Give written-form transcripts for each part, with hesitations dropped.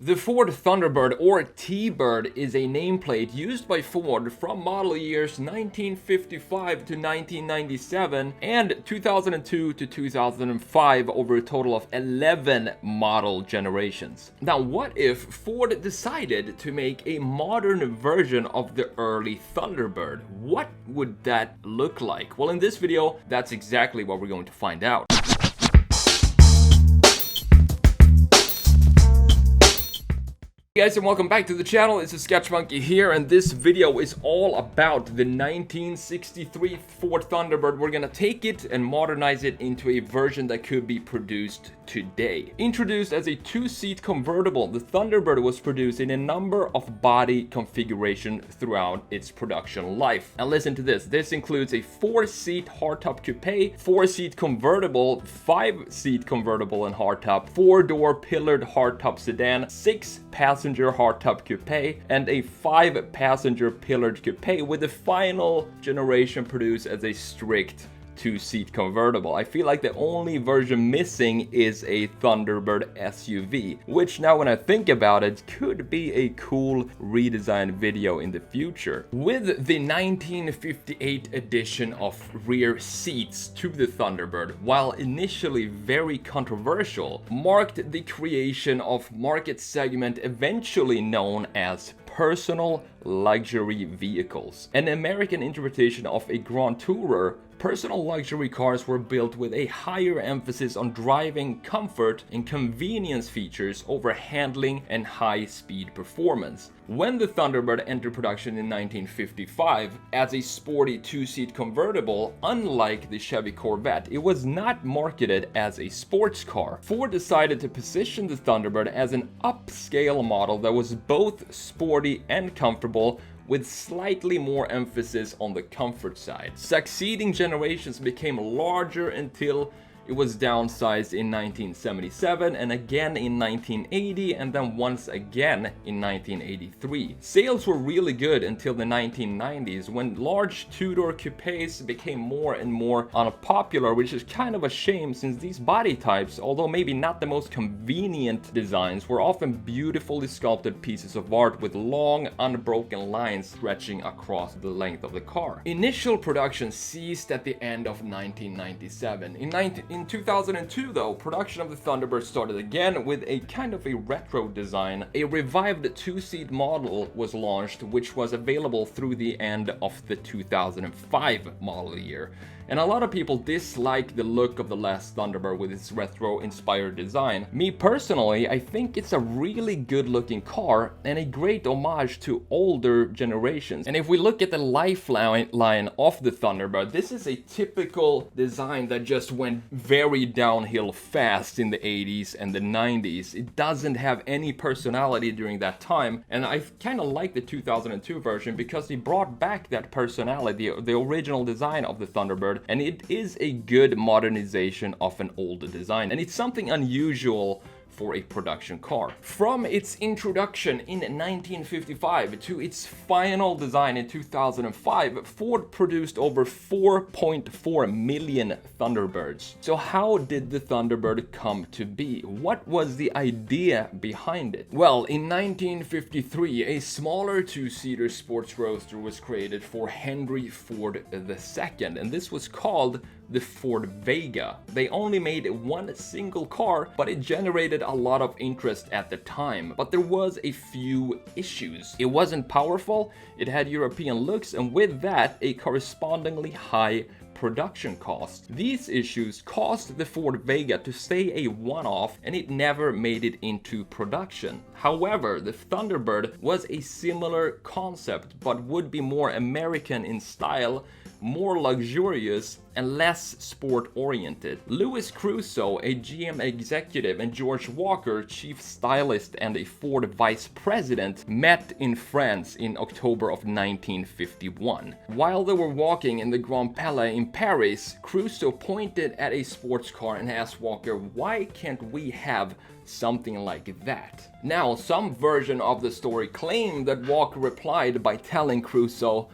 The Ford Thunderbird, or T-Bird, is a nameplate used by Ford from model years 1955 to 1997 and 2002 to 2005 over a total of 11 model generations. Now, what if Ford decided to make a modern version of the early Thunderbird? What would that look like? Well, in this video, that's exactly what we're going to find out. Hey guys, and welcome back to the channel. It's a Sketch Monkey here, and this video is all about the 1963 Ford Thunderbird. We're gonna take it and modernize it into a version that could be produced today. Introduced as a two-seat convertible, the Thunderbird was produced in a number of body configuration throughout its production life. And listen to this. This includes a 4-seat hardtop coupe, 4-seat convertible, 5-seat convertible and hardtop, 4-door pillared hardtop sedan, 6-passenger hardtop coupe, and a 5-passenger pillared coupe, with the final generation produced as a strict 2-seat convertible. I feel like the only version missing is a Thunderbird SUV, which now when I think about it, could be a cool redesign video in the future. With the 1958 addition of rear seats to the Thunderbird, while initially very controversial, marked the creation of market segment eventually known as personal luxury vehicles. An American interpretation of a Grand Tourer, personal luxury cars were built with a higher emphasis on driving comfort and convenience features over handling and high-speed performance. When the Thunderbird entered production in 1955 as a sporty 2-seat convertible, unlike the Chevy Corvette, it was not marketed as a sports car. Ford decided to position the Thunderbird as an upscale model that was both sporty and comfortable, with slightly more emphasis on the comfort side. Succeeding generations became larger until it was downsized in 1977 and again in 1980 and then once again in 1983. Sales were really good until the 1990s, when large two-door coupes became more and more unpopular, which is kind of a shame since these body types, although maybe not the most convenient designs, were often beautifully sculpted pieces of art with long unbroken lines stretching across the length of the car. Initial production ceased at the end of 1997. In 2002 though, production of the Thunderbird started again with a kind of a retro design. A revived 2-seat model was launched, which was available through the end of the 2005 model year. And a lot of people dislike the look of the last Thunderbird with its retro-inspired design. Me personally, I think it's a really good-looking car and a great homage to older generations. And if we look at the lifeline of the Thunderbird, this is a typical design that just went very downhill fast in the 80s and the 90s. It doesn't have any personality during that time, and I kind of like the 2002 version because it brought back that personality, the original design of the Thunderbird. And it is a good modernization of an old design, and it's something unusual for a production car. From its introduction in 1955 to its final design in 2005, Ford produced over 4.4 million Thunderbirds. So how did the Thunderbird come to be? What was the idea behind it? Well, in 1953, a smaller 2-seater sports roadster was created for Henry Ford II, and this was called the Ford Vega. They only made one single car, but it generated a lot of interest at the time. But there was a few issues. It wasn't powerful, it had European looks, and with that, a correspondingly high production cost. These issues caused the Ford Vega to stay a one-off, and it never made it into production. However, the Thunderbird was a similar concept, but would be more American in style, more luxurious, and less sport-oriented. Louis Crusoe, a GM executive, and George Walker, chief stylist and a Ford vice president, met in France in October of 1951. While they were walking in the Grand Palais in Paris, Crusoe pointed at a sports car and asked Walker, "Why can't we have something like that?" Now, some version of the story claim that Walker replied by telling Crusoe,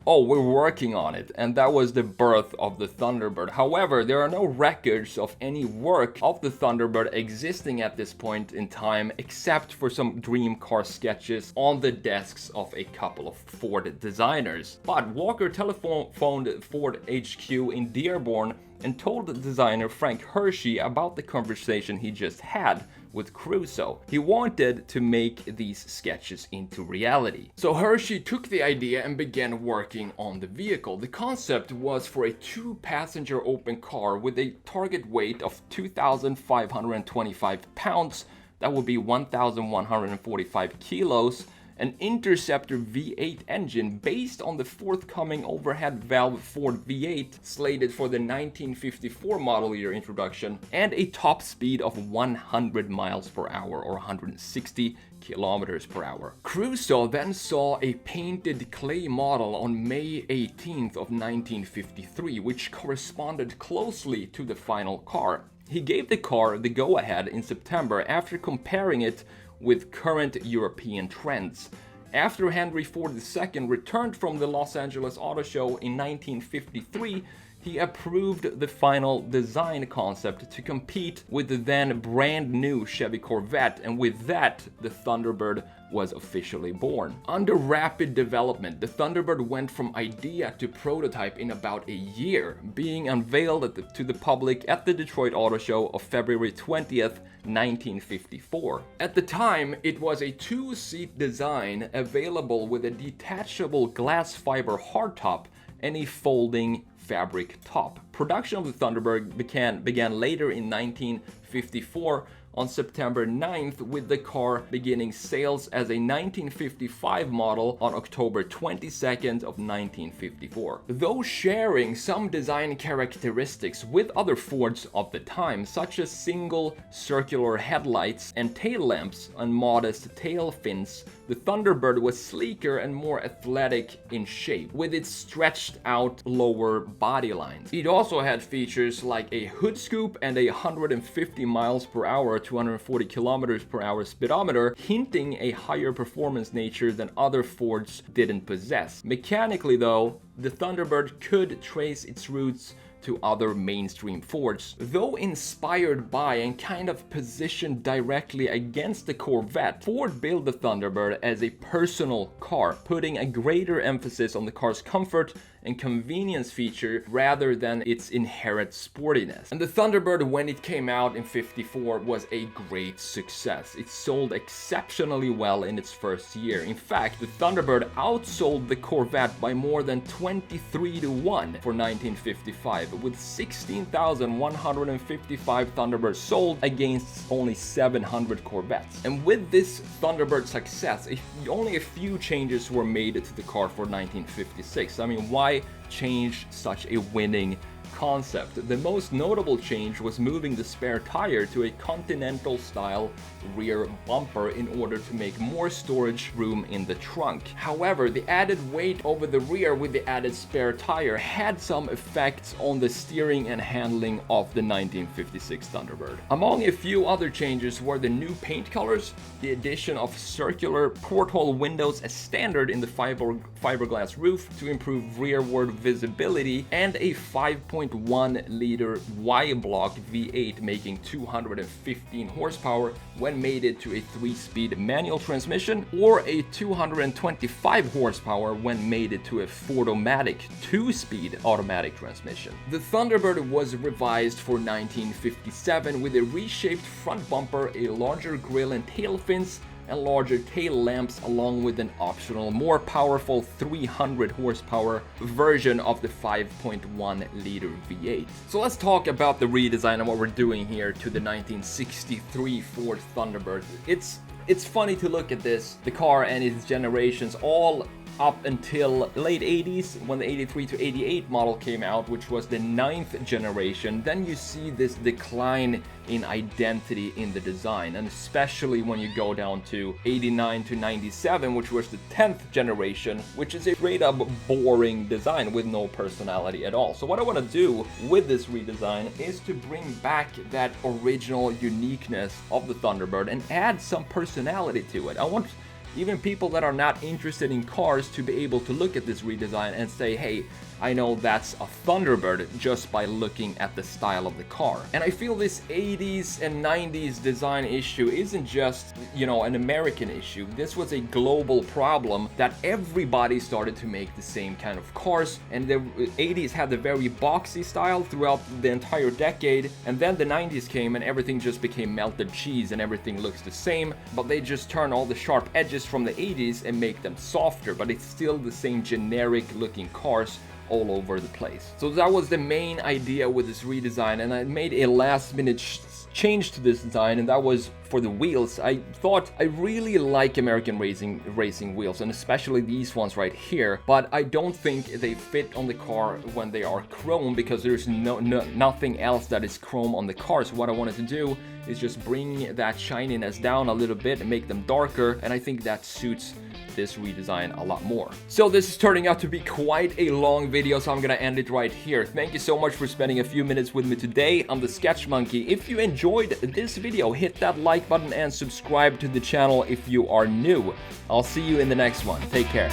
"Oh, we're working on it," and that was the birth of the Thunderbird. However, there are no records of any work of the Thunderbird existing at this point in time, except for some dream car sketches on the desks of a couple of Ford designers. But Walker telephoned Ford HQ in Dearborn and told the designer Frank Hershey about the conversation he just had with Crusoe. He wanted to make these sketches into reality. So Hershey took the idea and began working on the vehicle. The concept was for a 2-passenger open car with a target weight of 2,525 pounds, that would be 1,145 kilos, an Interceptor V8 engine based on the forthcoming overhead valve Ford V8 slated for the 1954 model year introduction, and a top speed of 100 miles per hour or 160 kilometers per hour. Crusoe then saw a painted clay model on May 18th of 1953, which corresponded closely to the final car. He gave the car the go-ahead in September after comparing it with current European trends. After Henry Ford II returned from the Los Angeles Auto Show in 1953, he approved the final design concept to compete with the then brand new Chevy Corvette, and with that, the Thunderbird was officially born. Under rapid development, the Thunderbird went from idea to prototype in about a year, being unveiled to the public at the Detroit Auto Show of February 20th, 1954. At the time, it was a 2-seat design available with a detachable glass fiber hardtop and a folding fabric top. Production of the Thunderbird began later in 1954 on September 9th, with the car beginning sales as a 1955 model on October 22nd of 1954. Though sharing some design characteristics with other Fords of the time, such as single circular headlights and tail lamps and modest tail fins, the Thunderbird was sleeker and more athletic in shape, with its stretched out lower body lines. It also had features like a hood scoop and a 150 miles per hour, 240 kilometers per hour speedometer, hinting a higher performance nature than other Fords didn't possess. Mechanically though, the Thunderbird could trace its roots to other mainstream Fords. Though inspired by and kind of positioned directly against the Corvette, Ford built the Thunderbird as a personal car, putting a greater emphasis on the car's comfort and convenience feature rather than its inherent sportiness. And the Thunderbird, when it came out in '54, was a great success. It sold exceptionally well in its first year. In fact, the Thunderbird outsold the Corvette by more than 23 to 1 for 1955, with 16,155 Thunderbirds sold against only 700 Corvettes. And with this Thunderbird success, only a few changes were made to the car for 1956. I mean, why change such a winning concept? The most notable change was moving the spare tire to a Continental style rear bumper in order to make more storage room in the trunk. However, the added weight over the rear with the added spare tire had some effects on the steering and handling of the 1956 Thunderbird. Among a few other changes were the new paint colors, the addition of circular porthole windows as standard in the fiberglass roof to improve rearward visibility, and a 5.1-liter Y-block V8 making 215 horsepower when mated to a 3-speed manual transmission, or a 225 horsepower when mated to a Ford-O-Matic 2-speed automatic transmission. The Thunderbird was revised for 1957 with a reshaped front bumper, a larger grille and tail fins, and larger tail lamps, along with an optional, more powerful 300 horsepower version of the 5.1-liter V8. So let's talk about the redesign and what we're doing here to the 1963 Ford Thunderbird. It's funny to look at this, the car and its generations, all up until late 80s when the 83 to 88 model came out, which was the 9th generation. Then you see this decline in identity in the design, and especially when you go down to 89 to 97, which was the 10th generation, which is a straight up boring design with no personality at all. So what I want to do with this redesign is to bring back that original uniqueness of the Thunderbird and add some personality to it. I want even people that are not interested in cars to be able to look at this redesign and say, hey, I know that's a Thunderbird just by looking at the style of the car. And I feel this 80s and 90s design issue isn't just, you know, an American issue. This was a global problem that everybody started to make the same kind of cars, and the 80s had the very boxy style throughout the entire decade, and then the 90s came and everything just became melted cheese and everything looks the same, but they just turn all the sharp edges from the 80s and make them softer, but it's still the same generic looking cars all over the place. So that was the main idea with this redesign, and I made a last minute change to this design, and that was for the wheels. I thought I really like American racing wheels, and especially these ones right here, but I don't think they fit on the car when they are chrome, because there's nothing else that is chrome on the car. So what I wanted to do is just bring that shininess down a little bit and make them darker, and I think that suits this redesign a lot more. So this is turning out to be quite a long video, so I'm gonna end it right here. Thank you so much for spending a few minutes with me today. I'm the Sketch Monkey. If you enjoyed this video, hit that like button and subscribe to the channel if you are new. I'll see you in the next one. Take care.